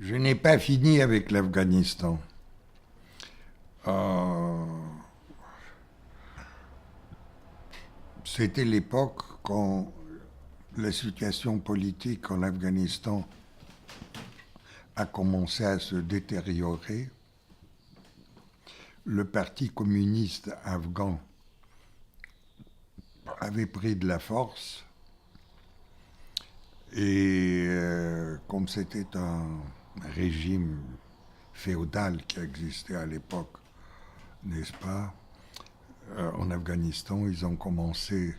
Je n'ai pas fini avec l'Afghanistan. Euh, C'était l'époque quand la situation politique en Afghanistan a commencé à se détériorer. Le Parti communiste afghan avait pris de la force et comme c'était un régime féodal qui existait à l'époque, n'est-ce pas, en Afghanistan, ils ont commencé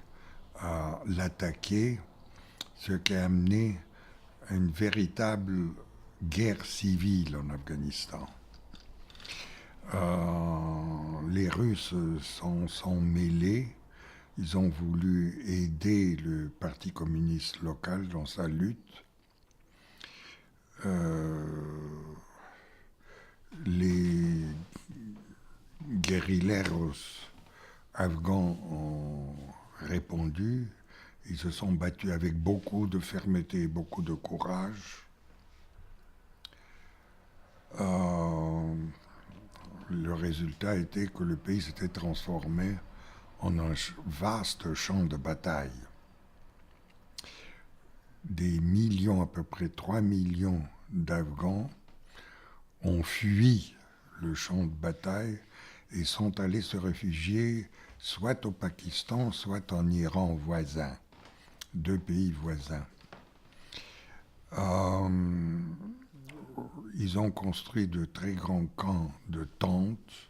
à l'attaquer, ce qui a amené à une véritable guerre civile en Afghanistan. Les Russes sont mêlés. Ils ont voulu aider le Parti communiste local dans sa lutte. Les guérilleros afghans ont répondu. Ils se sont battus avec beaucoup de fermeté et beaucoup de courage. Le résultat était que le pays s'était transformé en un vaste champ de bataille. Des millions, à peu près 3 millions d'Afghans ont fui le champ de bataille et sont allés se réfugier soit au Pakistan, soit en Iran voisin, 2 pays voisins. Ils ont construit de très grands camps de tentes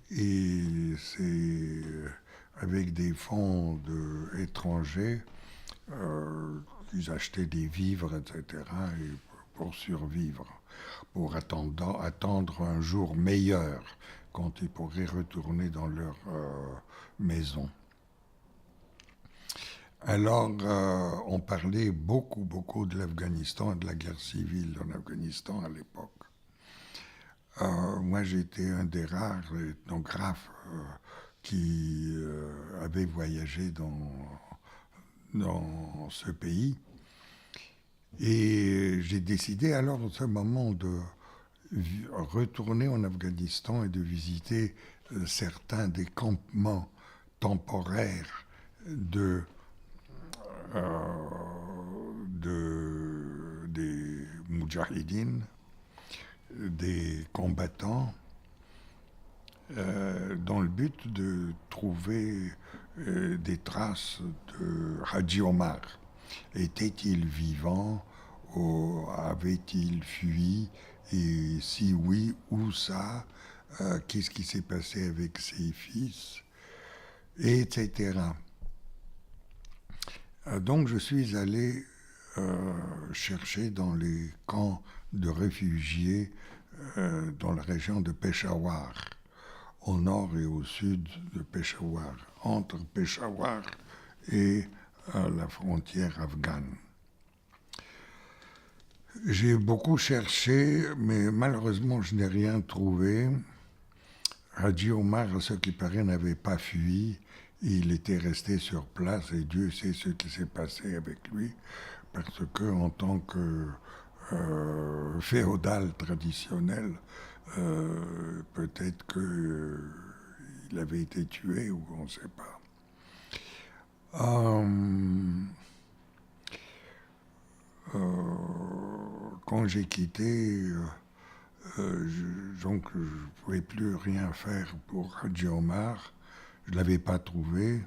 et c'est avec des fonds étrangers, ils achetaient des vivres, etc., et pour survivre, pour attendre un jour meilleur, quand ils pourraient retourner dans leur maison. Alors, on parlait beaucoup de l'Afghanistan et de la guerre civile en Afghanistan à l'époque. Moi, j'étais un des rares ethnographes qui avait voyagé dans ce pays. Et j'ai décidé alors, en ce moment, de retourner en Afghanistan et de visiter certains des campements temporaires des moudjahidines, des combattants, dans le but de trouver des traces de Haji Omar. Était-il vivant ou avait-il fui? Et si oui, où ça? Qu'est-ce qui s'est passé avec ses fils? Etc. Donc je suis allé chercher dans les camps de réfugiés dans la région de Peshawar, au nord et au sud de Peshawar, entre Peshawar et la frontière afghane. J'ai beaucoup cherché, mais malheureusement je n'ai rien trouvé. Haji Omar, à ce qui paraît, n'avait pas fui. Il était resté sur place et Dieu sait ce qui s'est passé avec lui, parce que en tant que féodal traditionnel, peut-être qu'il avait été tué ou on ne sait pas. Quand j'ai quitté, donc je ne pouvais plus rien faire pour Haji Omar. Je ne l'avais pas trouvé.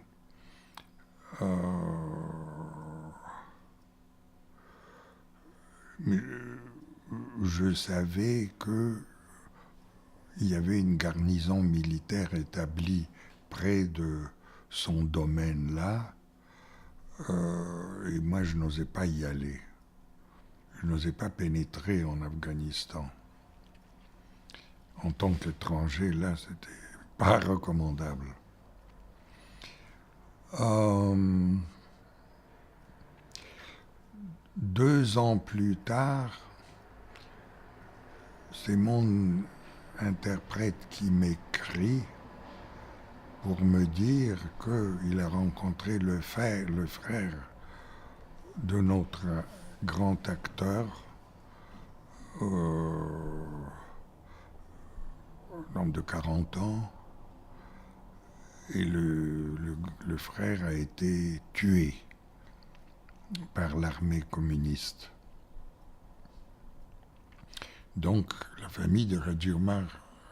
Mais je savais qu'il y avait une garnison militaire établie près de son domaine-là, et moi je n'osais pas y aller. Je n'osais pas pénétrer en Afghanistan. En tant qu'étranger, là, c'était pas recommandable. 2 ans plus tard, c'est mon interprète qui m'écrit pour me dire qu'il a rencontré le frère de notre grand acteur, un homme de 40 ans, et le frère a été tué par l'armée communiste. Donc la famille de Hadji Omar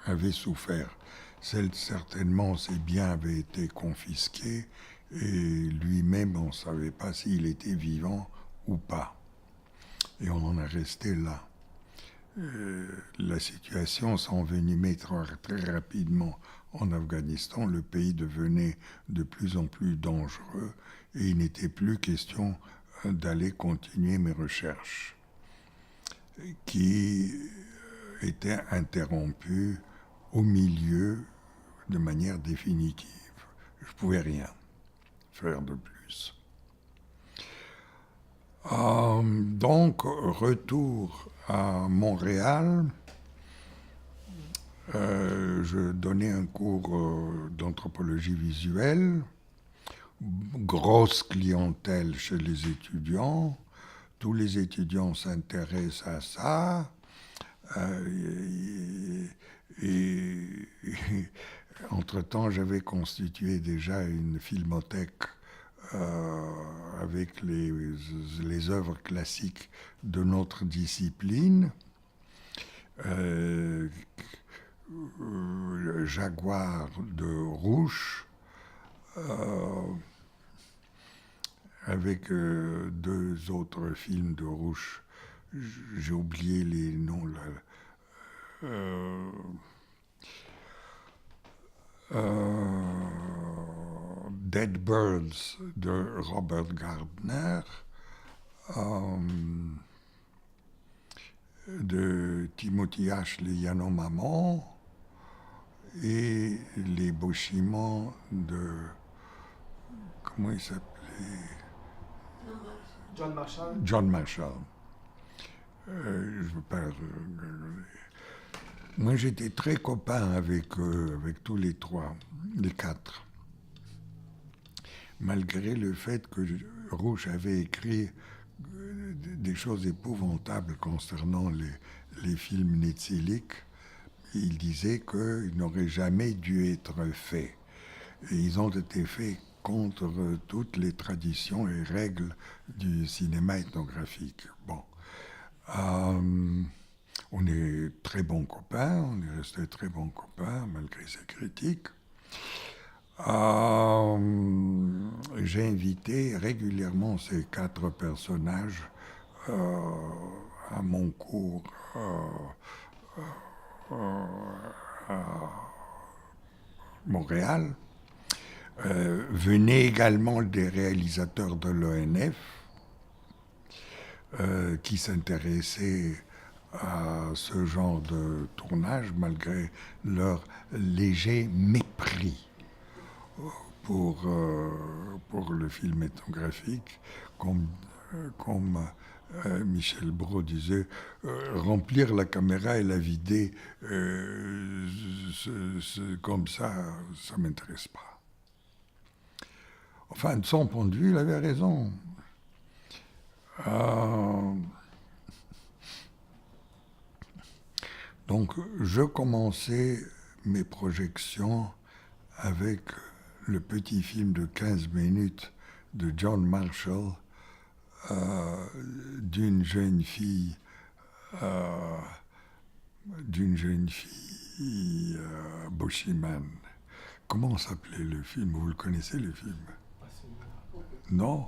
avait souffert. Certainement, ses biens avaient été confisqués et lui-même, on ne savait pas s'il était vivant ou pas. Et on en est resté là. La situation s'envenimait très rapidement en Afghanistan. Le pays devenait de plus en plus dangereux et il n'était plus question d'aller continuer mes recherches, qui étaient interrompues au milieu de manière définitive. Je ne pouvais rien faire de plus. Donc, retour à Montréal, je donnais un cours d'anthropologie visuelle, grosse clientèle chez les étudiants, tous les étudiants s'intéressent à ça, et entre-temps, j'avais constitué déjà une filmothèque avec les œuvres classiques de notre discipline. Jaguar de Rouche, avec 2 autres films de Rouche. J'ai oublié les noms là. Dead Birds de Robert Gardner, de Timothy Ashley Yanomamo, et les Boshimans de... Comment il s'appelait? John Marshall. John Marshall. Je veux pas... Moi, j'étais très copain avec eux, avec tous les 4. Malgré le fait que Rouche avait écrit des choses épouvantables concernant les films Netsilik, il disait qu'ils n'auraient jamais dû être faits. Et ils ont été faits contre toutes les traditions et règles du cinéma ethnographique. Bon. On est très bons copains, on est restés très bons copains malgré ses critiques. J'ai invité régulièrement ces 4 personnages à mon cours à Montréal. Venaient également des réalisateurs de l'ONF qui s'intéressaient à ce genre de tournage malgré leur léger mépris pour le film ethnographique, comme Michel Brault disait, remplir la caméra et la vider comme ça ne m'intéresse pas. Enfin, de son point de vue, il avait raison. Donc, je commençais mes projections avec le petit film de 15 minutes de John Marshall, d'une jeune fille Boshimane. Comment s'appelait le film? Vous le connaissez, le film? Non,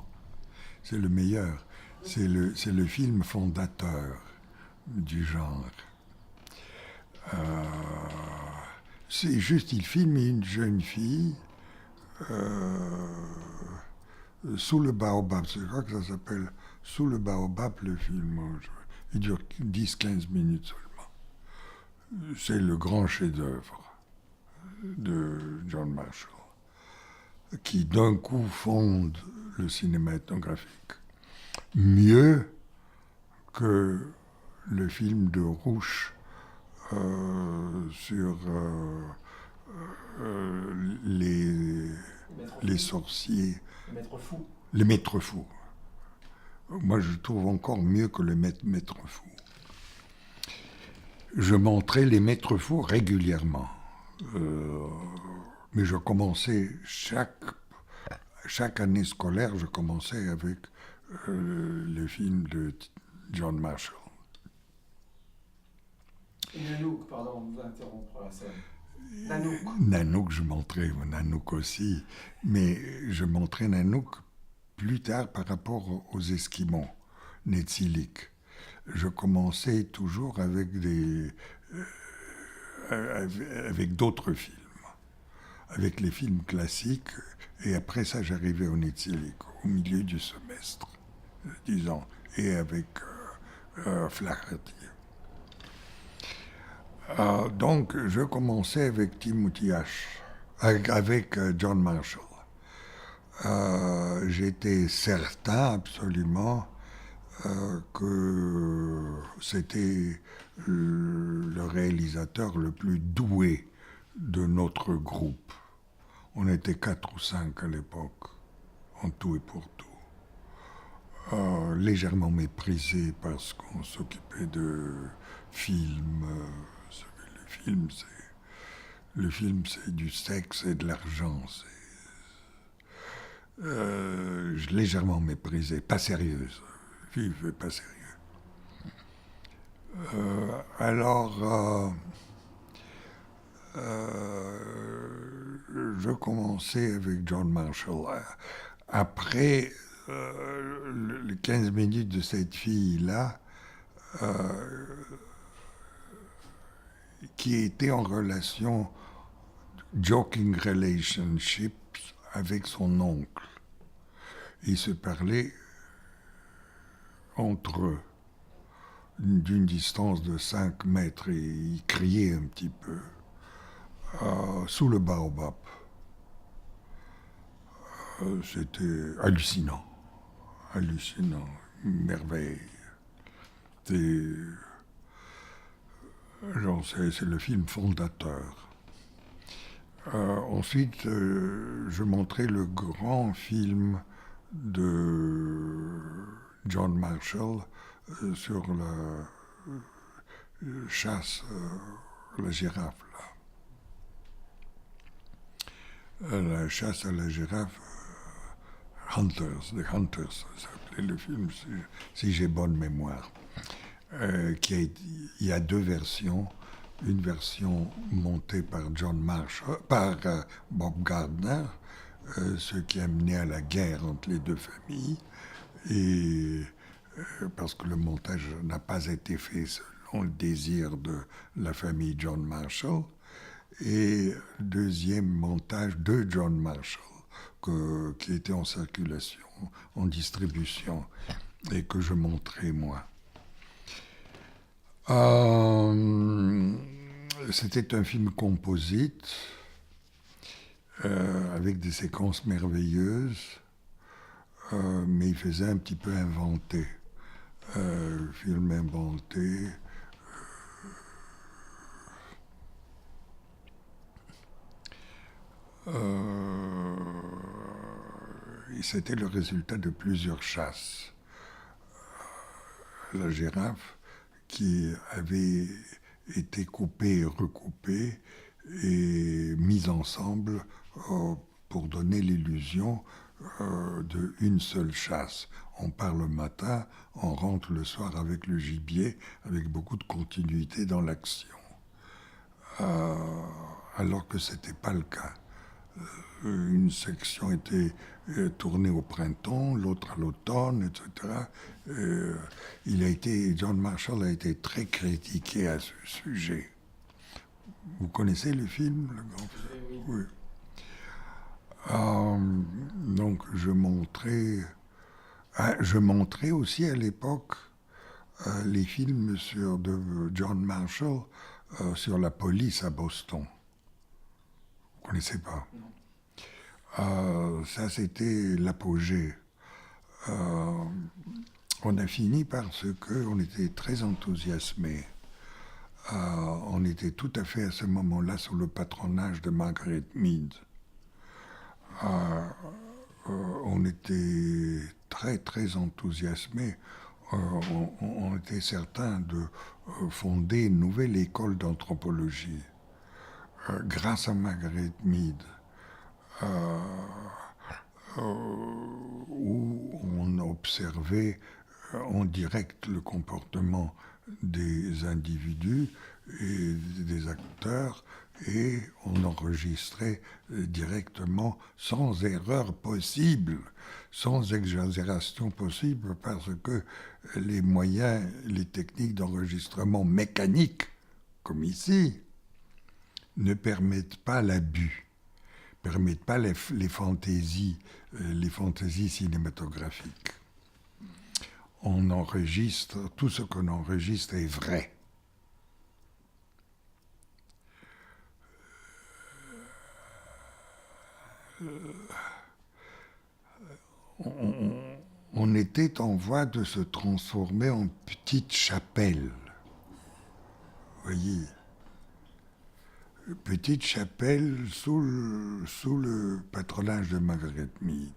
c'est le meilleur. C'est le film fondateur du genre. C'est juste, il filme une jeune fille sous le baobab. C'est quoi que ça s'appelle? Sous le baobab, le film. Il dure 10-15 minutes seulement. C'est le grand chef-d'œuvre de John Marshall, qui d'un coup fonde le cinéma ethnographique. Mieux que le film de Rouch sur les sorciers. Le maître fou. Les maîtres fous. Moi, je trouve encore mieux que le maître fou. Je montrais les maîtres fous régulièrement. Mais je commençais chaque année scolaire, je commençais avec le film de John Marshall. Et Nanook, pardon, on vous interrompre la scène. Nanook, je montrais Nanook aussi, mais je montrais Nanook plus tard par rapport aux Esquimaux, Netsilik. Je commençais toujours avec d'autres films, avec les films classiques, et après ça j'arrivais au Netsilik, au milieu du semestre, disons, et avec Flaherty. Donc je commençais avec Timothy Ash, avec John Marshall. J'étais certain absolument que c'était le réalisateur le plus doué de notre groupe. On était 4 ou 5 à l'époque, en tout et pour tout. Légèrement méprisé parce qu'on s'occupait de films. Le film, c'est du sexe et de l'argent. Légèrement méprisé, pas sérieuse. Vive, pas sérieux. Je commençais avec John Marshall. Après les 15 minutes de cette fille-là, qui était en relation, joking relationship, avec son oncle. Ils se parlaient entre eux d'une distance de 5 mètres et ils criaient un petit peu sous le baobab. C'était hallucinant, merveille. C'est le film fondateur. Ensuite, je montrais le grand film de John Marshall sur la chasse, la girafe. La chasse à la girafe, The Hunters, ça s'appelait le film, si j'ai bonne mémoire. Il y a 2 versions. Une version montée par John Marshall, par Bob Gardner, ce qui a mené à la guerre entre les 2 familles, et parce que le montage n'a pas été fait selon le désir de la famille John Marshall, et deuxième montage de John Marshall, qui était en circulation, en distribution, et que je montrais moi. C'était un film composite, avec des séquences merveilleuses, mais il faisait un petit peu inventé. Film inventé. C'était le résultat de plusieurs chasses. La girafe, qui avait été coupée et recoupée et mise ensemble pour donner l'illusion d'une seule chasse. On part le matin, on rentre le soir avec le gibier, avec beaucoup de continuité dans l'action. Alors que ce n'était pas le cas. Une section était tournée au printemps, l'autre à l'automne, etc. John Marshall a été très critiqué à ce sujet. Vous connaissez le film, le grand film? Oui. Donc je montrais aussi à l'époque les films de John Marshall sur la police à Boston. Vous ne connaissez pas? Non. Ça, c'était l'apogée. on a fini parce qu'on était très enthousiasmés. On était tout à fait à ce moment-là sous le patronage de Margaret Mead. On était très très enthousiasmés. On était certain de fonder une nouvelle école d'anthropologie grâce à Margaret Mead, où on observait en direct le comportement des individus et des acteurs, et on enregistrait directement sans erreur possible, sans exagération possible, parce que les moyens, les techniques d'enregistrement mécanique, comme ici, ne permettent pas l'abus, ne permettent pas les fantaisies cinématographiques. On enregistre, tout ce qu'on enregistre est vrai. On était en voie de se transformer en petite chapelle. Vous voyez, petite chapelle sous le patronage de Margaret Mead.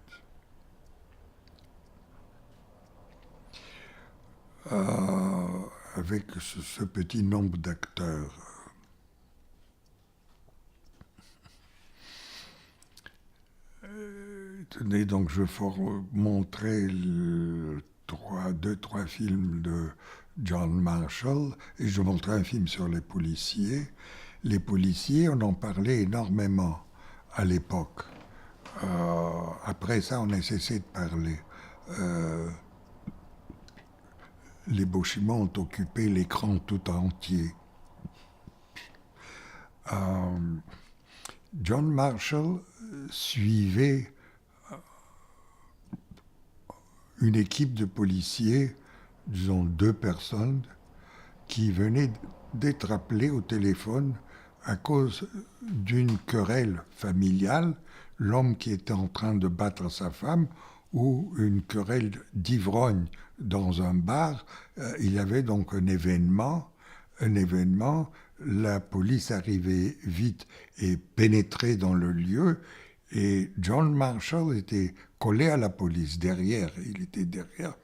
Avec ce petit nombre d'acteurs. Tenez, donc je vais montrer deux, trois films de John Marshall, et je montrerai un film sur les policiers. Les policiers, on en parlait énormément à l'époque. Après ça, on a cessé de parler. Les Beauchimans ont occupé l'écran tout entier. John Marshall suivait une équipe de policiers, disons 2 personnes, qui venaient d'être appelées au téléphone à cause d'une querelle familiale, l'homme qui était en train de battre sa femme, ou une querelle d'ivrogne dans un bar. Il y avait donc un événement, la police arrivait vite et pénétrait dans le lieu, et John Marshall était collé à la police, derrière, il était derrière,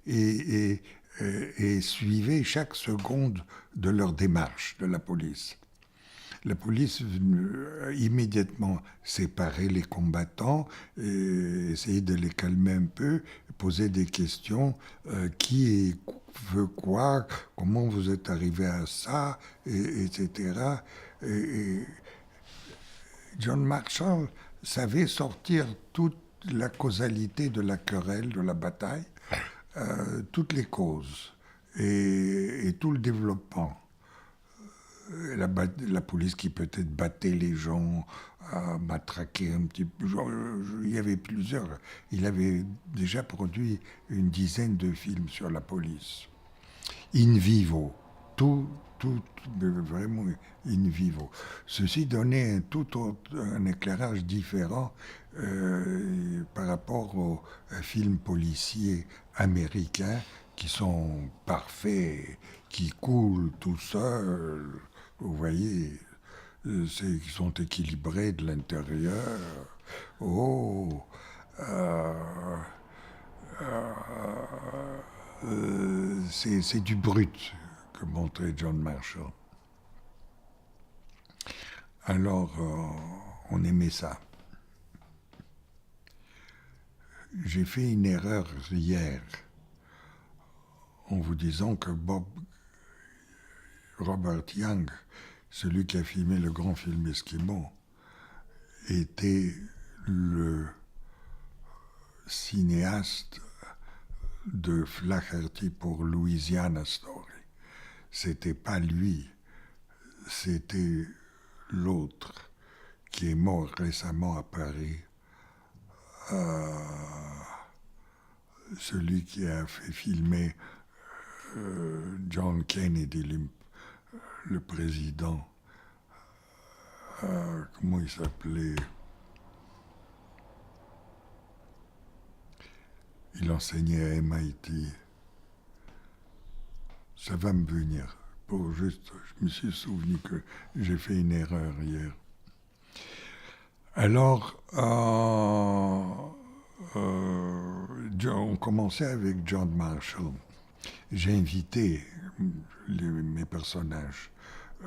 et suivait chaque seconde de leur démarche, de la police. La police immédiatement séparait les combattants, essayait de les calmer un peu, poser des questions, qui veut quoi, comment vous êtes arrivé à ça, etc. Et John Marshall savait sortir toute la causalité de la querelle, de la bataille, toutes les causes et tout le développement. La police qui peut-être battait les gens, matraquait un petit peu. Il y avait plusieurs. Il avait déjà produit une dizaine de films sur la police. In vivo. Tout vraiment in vivo. Ceci donnait un éclairage différent par rapport aux films policiers américains qui sont parfaits, qui coulent tout seuls. Vous voyez, qui sont équilibrés de l'intérieur. Oh, c'est du brut que montrait John Marshall. Alors, on aimait ça. J'ai fait une erreur hier en vous disant que Robert Young, celui qui a filmé le grand film Esquimau, était le cinéaste de Flaherty pour Louisiana Story. C'était pas lui, c'était l'autre qui est mort récemment à Paris. Celui qui a fait filmer John Kennedy, le président. Comment il s'appelait? Il enseignait à MIT. Ça va me venir. Pour juste, je me suis souvenu que j'ai fait une erreur hier. Alors, on commençait avec John Marshall. J'ai invité mes personnages.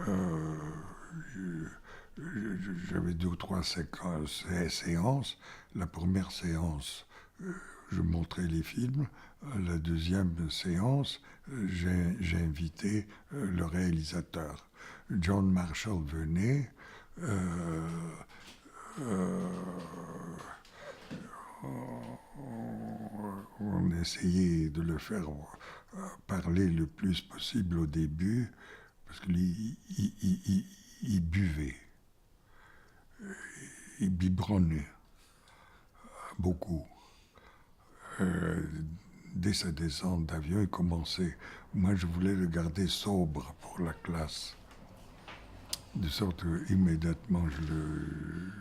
Euh, J'avais 2 ou 3 séances. La première séance, je montrais les films. La deuxième séance, j'ai invité le réalisateur. John Marshall venait. Euh, euh, on essayait de le faire parler le plus possible au début, parce qu'il il buvait, il biberonnait beaucoup. Euh, Dès sa descente d'avion, il commençait. Moi, je voulais le garder sobre pour la classe, de sorte que immédiatement je le.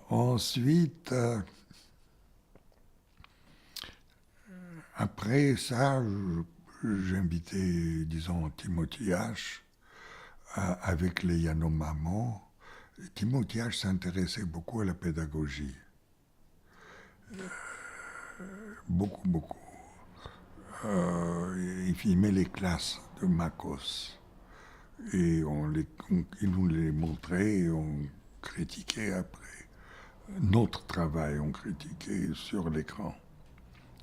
Ensuite, après ça, j'ai invité, disons, Timothy H. Avec les Yanomami. Timothy H. s'intéressait beaucoup à la pédagogie. Beaucoup, beaucoup. Il filmait les classes de Makos. Et il nous les montrait et on critiquait après. Notre travail, on critiquait sur l'écran,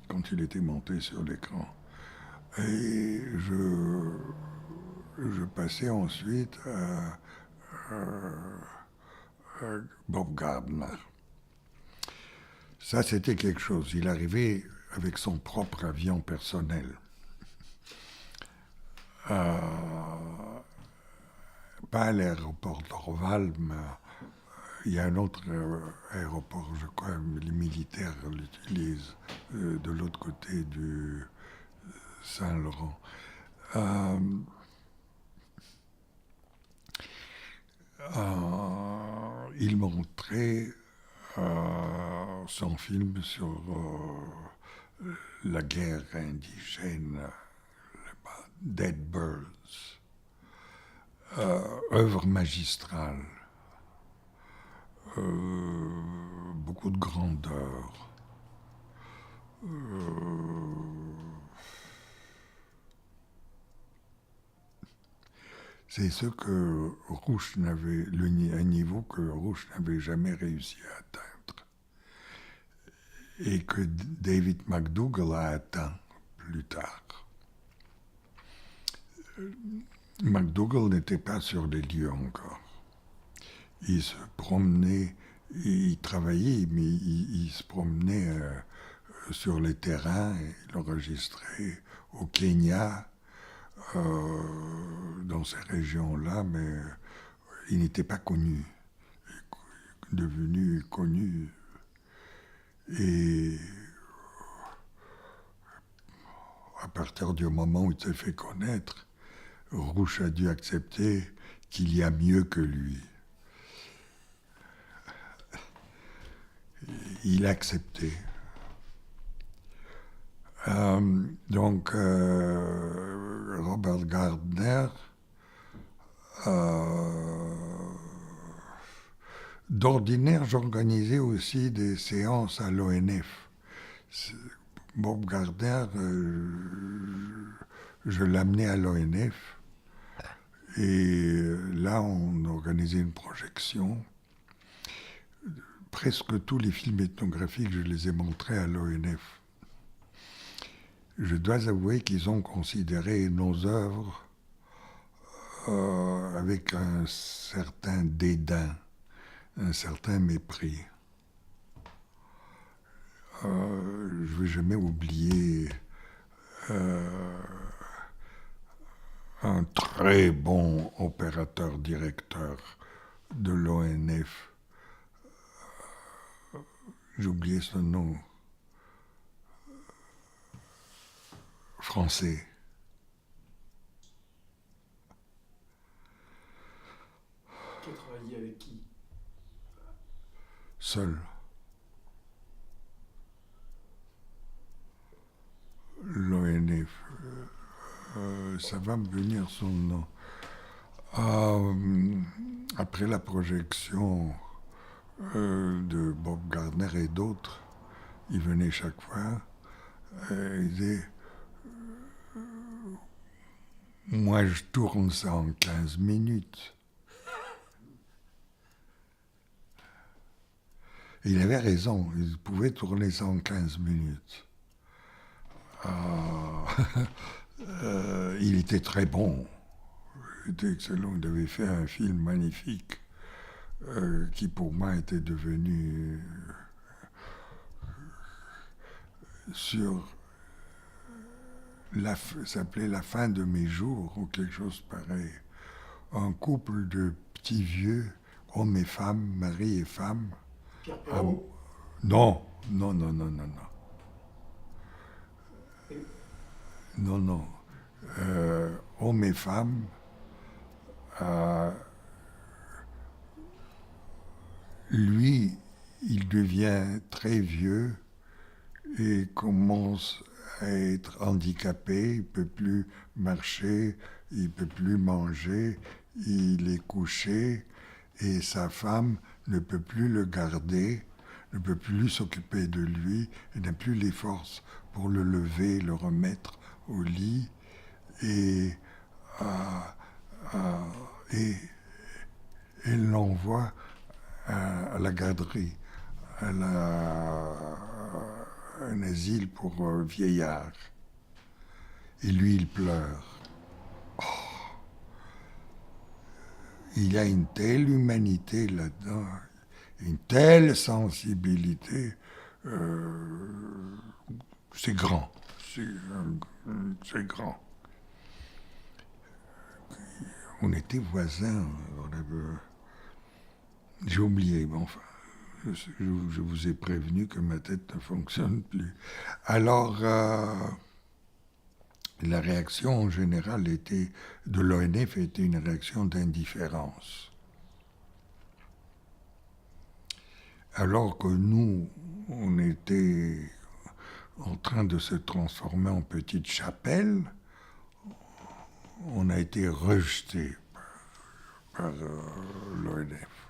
quand il était monté sur l'écran. Et je passais ensuite à Bob Gardner. Ça, c'était quelque chose. Il arrivait avec son propre avion personnel. Pas à l'aéroport d'Orval, mais il y a un autre aéroport, je crois, les militaires l'utilisent de l'autre côté du Saint-Laurent. Il montrait son film sur la guerre indigène, Dead Birds, œuvre magistrale, beaucoup de grandeur. C'est ce que Rouch n'avait, un niveau que Rouch n'avait jamais réussi à atteindre. Et que David McDougall a atteint plus tard. McDougall n'était pas sur les lieux encore. Il se promenait, il travaillait, mais il se promenait sur les terrains, il enregistrait au Kenya, dans ces régions-là, mais il n'était pas connu. Il est devenu connu. Et à partir du moment où il s'est fait connaître, Rouch a dû accepter qu'il y a mieux que lui. Il a accepté. Donc, Robert Gardner, d'ordinaire, j'organisais aussi des séances à l'ONF. Bob Gardner, je l'amenais à l'ONF. Et là, on organisait une projection. Presque tous les films ethnographiques, je les ai montrés à l'ONF. Je dois avouer qu'ils ont considéré nos œuvres avec un certain dédain, un certain mépris. Je ne vais jamais oublier un très bon opérateur-directeur de l'ONF. J'ai oublié son nom. Français. Qui a travaillé avec qui? Seul. ça va me venir son nom. Après la projection de Bob Gardner et d'autres, il venait chaque fois, il disait moi je tourne ça en 15 minutes. Et il avait raison, il pouvait tourner ça en 15 minutes. Il était très bon, il était excellent, il avait fait un film magnifique qui pour moi était devenu sur s'appelait La fin de mes jours ou quelque chose pareil. Un couple de petits vieux, hommes et femmes, mari et femme. Pierre Perrault. Non. Hommes et femmes. Lui, il devient très vieux et commence à être handicapé, il ne peut plus marcher, il ne peut plus manger, il est couché et sa femme ne peut plus le garder, ne peut plus s'occuper de lui, elle n'a plus les forces pour le lever, le remettre au lit et elle l'envoie à la garderie, un asile pour vieillards. Et lui, il pleure. Il y a une telle humanité là-dedans, une telle sensibilité. C'est grand. C'est grand. On était voisins. J'ai oublié, mais enfin. Je vous ai prévenu que ma tête ne fonctionne plus. Alors, la réaction en général de l'ONF était une réaction d'indifférence. Alors que nous, on était en train de se transformer en petite chapelle, on a été rejetés par l'ONF.